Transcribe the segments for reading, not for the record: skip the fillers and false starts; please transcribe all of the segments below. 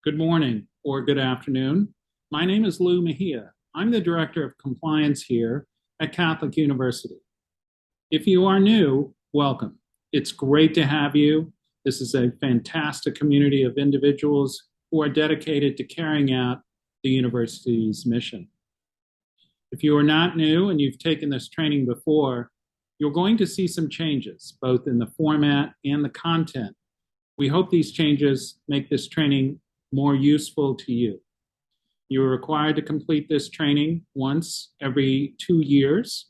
Good morning or good afternoon. My name is Lou Mejia. I'm the Director of Compliance here at Catholic University. If you are new, welcome. It's great to have you. This is a fantastic community of individuals who are dedicated to carrying out the university's mission. If you are not new and you've taken this training before, you're going to see some changes, both in the format and the content. We hope these changes make this training more useful to you. You are required to complete this training once every 2 years.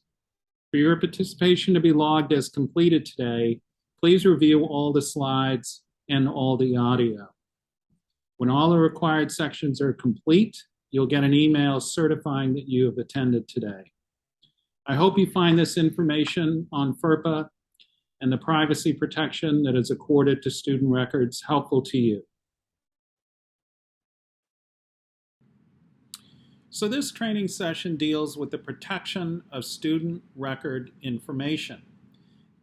For your participation to be logged as completed today, please review all the slides and all the audio. When all the required sections are complete, you'll get an email certifying that you have attended today. I hope you find this information on FERPA and the privacy protection that is accorded to student records helpful to you. So this training session deals with the protection of student record information.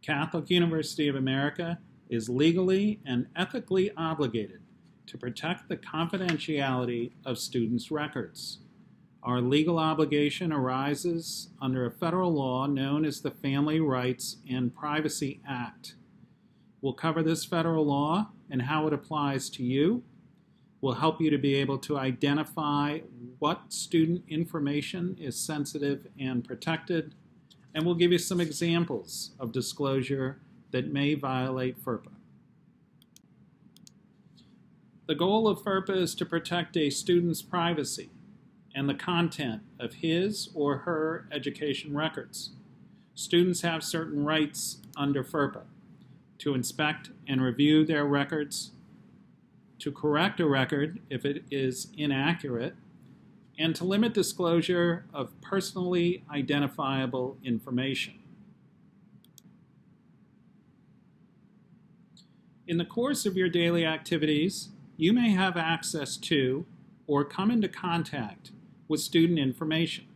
Catholic University of America is legally and ethically obligated to protect the confidentiality of students' records. Our legal obligation arises under a federal law known as the Family Rights and Privacy Act. We'll cover this federal law and how it applies to you. We'll help you to be able to identify what student information is sensitive and protected, and we'll give you some examples of disclosure that may violate FERPA. The goal of FERPA is to protect a student's privacy and the content of his or her education records. Students have certain rights under FERPA to inspect and review their records, to correct a record if it is inaccurate, and to limit disclosure of personally identifiable information. In the course of your daily activities, you may have access to or come into contact with student information.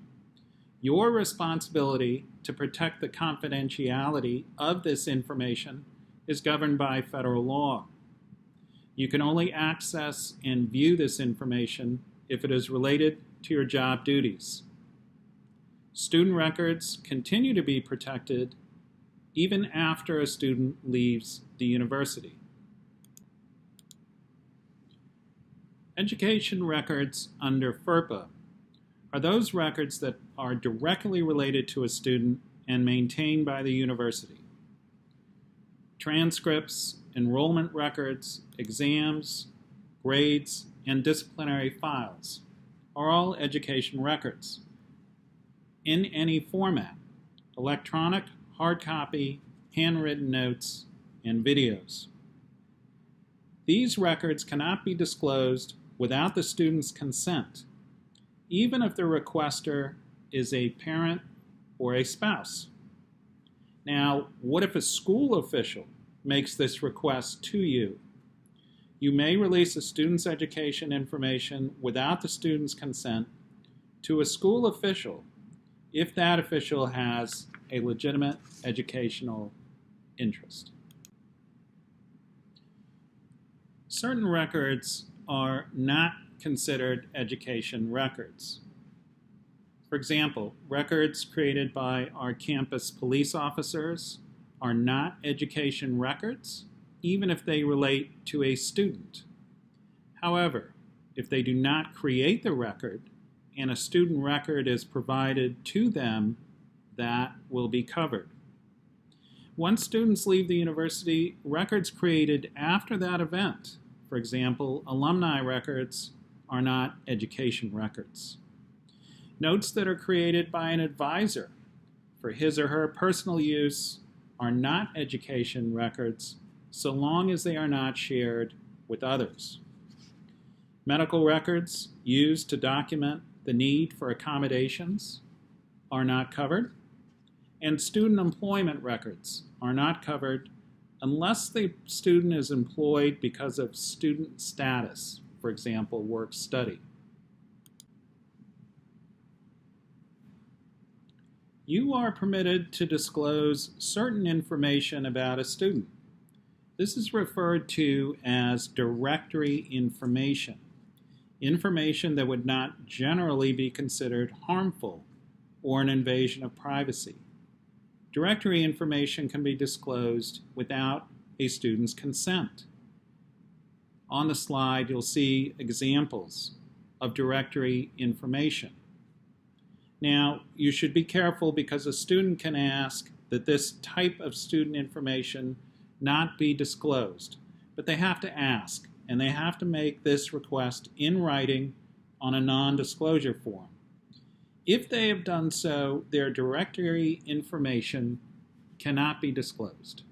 Your responsibility to protect the confidentiality of this information is governed by federal law. You can only access and view this information if it is related to your job duties. Student records continue to be protected even after a student leaves the university. Education records under FERPA are those records that are directly related to a student and maintained by the university. Transcripts, enrollment records, exams, grades, and disciplinary files are all education records in any format: electronic, hard copy, handwritten notes, and videos. These records cannot be disclosed without the student's consent, even if the requester is a parent or a spouse. Now, what if a school official makes this request to you? You may release a student's education information without the student's consent to a school official if that official has a legitimate educational interest. Certain records are not considered education records. For example, records created by our campus police officers are not education records, even if they relate to a student. However, if they do not create the record and a student record is provided to them, that will be covered. Once students leave the university, records created after that event, for example, alumni records, are not education records. Notes that are created by an advisor for his or her personal use are not education records so long as they are not shared with others. Medical records used to document the need for accommodations are not covered, and student employment records are not covered unless the student is employed because of student status, for example, work-study. You are permitted to disclose certain information about a student. This is referred to as directory information. information that would not generally be considered harmful or an invasion of privacy. Directory information can be disclosed without a student's consent. On the slide, you'll see examples of directory information. Now, you should be careful because a student can ask that this type of student information not be disclosed, but they have to ask, and they have to make this request in writing on a non-disclosure form. If they have done so, their directory information cannot be disclosed.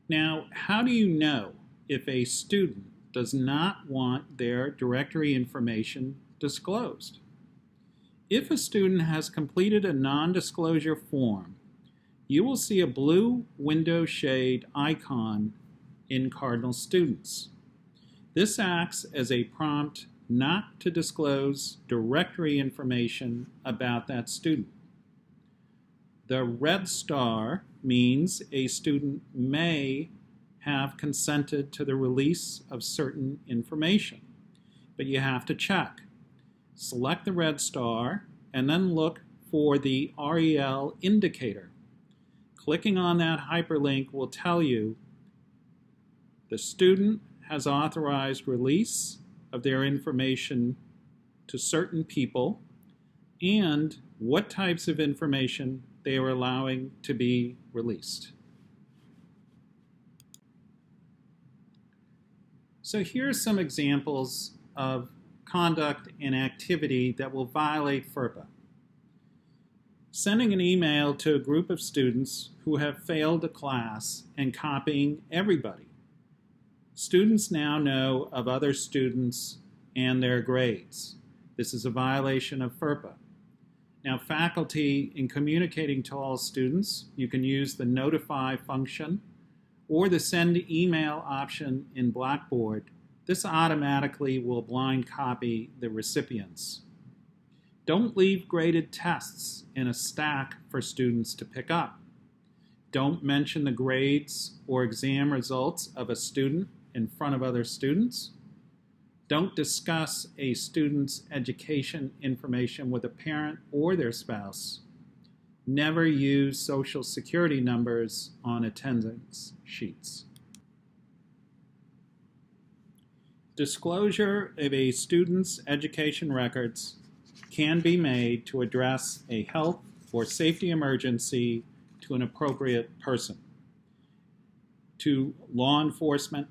Now, how do you know if a student does not want their directory information disclosed? If a student has completed a non-disclosure form, you will see a blue window shade icon in Cardinal Students. This acts as a prompt not to disclose directory information about that student. The red star means a student may have consented to the release of certain information, but you have to check. Select the red star and then look for the REL indicator. Clicking on that hyperlink will tell you the student has authorized release of their information to certain people and what types of information they are allowing to be released. So here are some examples of conduct and activity that will violate FERPA. Sending an email to a group of students who have failed a class and copying everybody. Students now know of other students and their grades. This is a violation of FERPA. Now, faculty, in communicating to all students, you can use the notify function or the send email option in Blackboard. This automatically will blind copy the recipients. Don't leave graded tests in a stack for students to pick up. Don't mention the grades or exam results of a student in front of other students. Don't discuss a student's education information with a parent or their spouse. Never use social security numbers on attendance sheets. Disclosure of a student's education records can be made to address a health or safety emergency to an appropriate person. To law enforcement,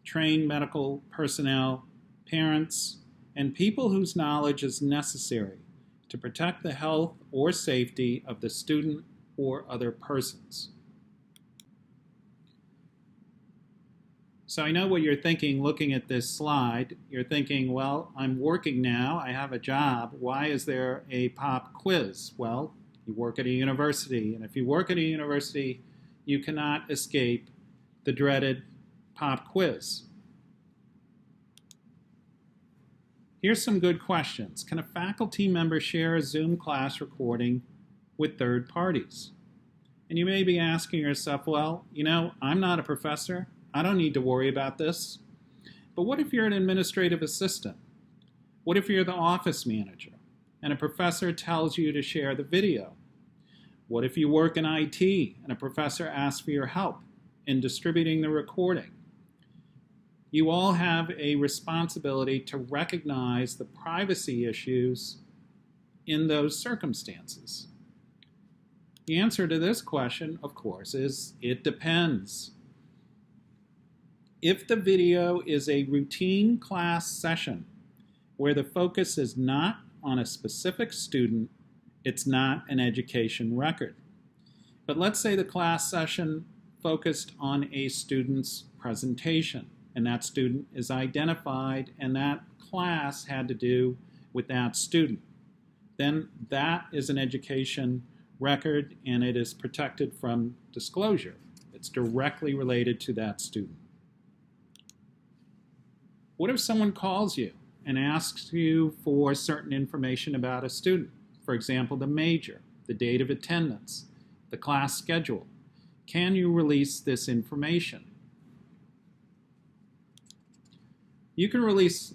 trained medical personnel, parents, and people whose knowledge is necessary to protect the health or safety of the student or other persons. So I know what you're thinking looking at this slide. You're thinking, well, I'm working now, I have a job, why is there a pop quiz? Well, you work at a university, and if you work at a university, you cannot escape the dreaded pop quiz. Here's some good questions. Can a faculty member share a Zoom class recording with third parties? And you may be asking yourself, well, I'm not a professor. I don't need to worry about this. But what if you're an administrative assistant? What if you're the office manager and a professor tells you to share the video? What if you work in IT and a professor asks for your help in distributing the recording? You all have a responsibility to recognize the privacy issues in those circumstances. The answer to this question, of course, is it depends. If the video is a routine class session where the focus is not on a specific student, it's not an education record. But let's say the class session focused on a student's presentation, and that student is identified, and that class had to do with that student. Then that is an education record, and it is protected from disclosure. It's directly related to that student. What if someone calls you and asks you for certain information about a student? For example, the major, the date of attendance, the class schedule. Can you release this information? You can release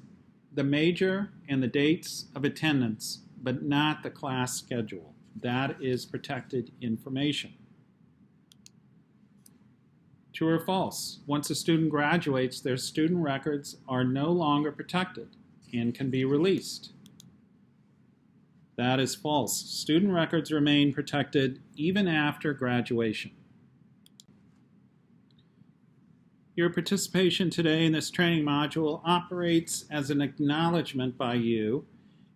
the major and the dates of attendance, but not the class schedule. That is protected information. True or false? Once a student graduates, their student records are no longer protected and can be released. That is false. Student records remain protected even after graduation. Your participation today in this training module operates as an acknowledgement by you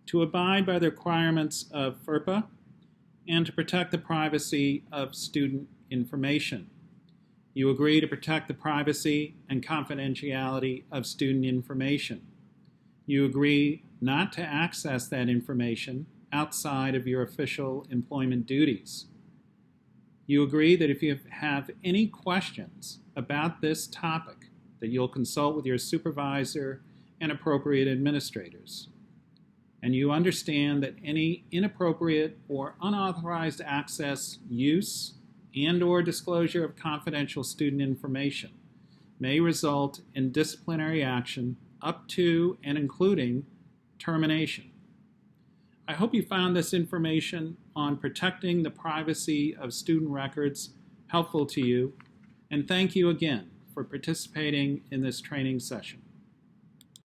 to abide by the requirements of FERPA and to protect the privacy of student information. You agree to protect the privacy and confidentiality of student information. You agree not to access that information outside of your official employment duties. You agree that if you have any questions about this topic, that you'll consult with your supervisor and appropriate administrators. And you understand that any inappropriate or unauthorized access, use, and/or disclosure of confidential student information may result in disciplinary action up to and including termination. I hope you found this information on protecting the privacy of student records helpful to you, and thank you again for participating in this training session.